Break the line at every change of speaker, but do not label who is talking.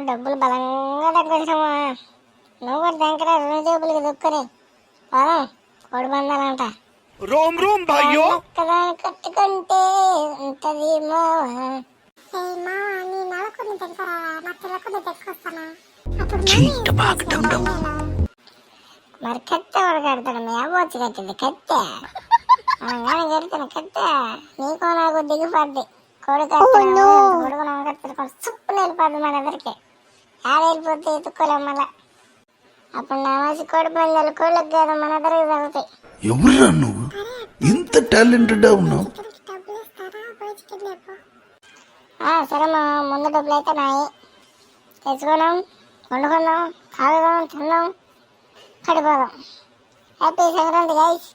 డబ్బులు బలంగా తగ్గించామా. నువ్వు కూడా దగ్గర 2 జేబులకి దుక్కుని పదం కోడి పందాలంట.
రోమ్ రోమ్ భాయ్యో
కట్టుకుంటే ఉంటది మావా. మరి కట్టె వాడు కడతాడు, మీ అవ్వచ్చు కట్టింది కట్టె. మనం కానీ కడతాను కట్టె నీకో నాకు దిగిపడ్డి. కొడుకు కొడుకు సుప్పు వెళ్ళిపోద్ది మన ఎదురికి. ఆడ వెళ్ళిపోతే ఎత్తుకోలేం మళ్ళా. అప్పుడు నా మంచి కోడి పందాలు కోళ్ళకి కాదు మన ఎదురికి తగ్గుతాయి.
ఎవరురా నువ్వు ఇంత టాలెంటెడ్ ఉన్నావు?
సరే మా ముందు డబ్బులు అయితే నాయి. తెచ్చుకున్నాం, వండుకుందాం, తాగుదాం, తిందాం, పడిపోదాం. Happy Sankranti guys.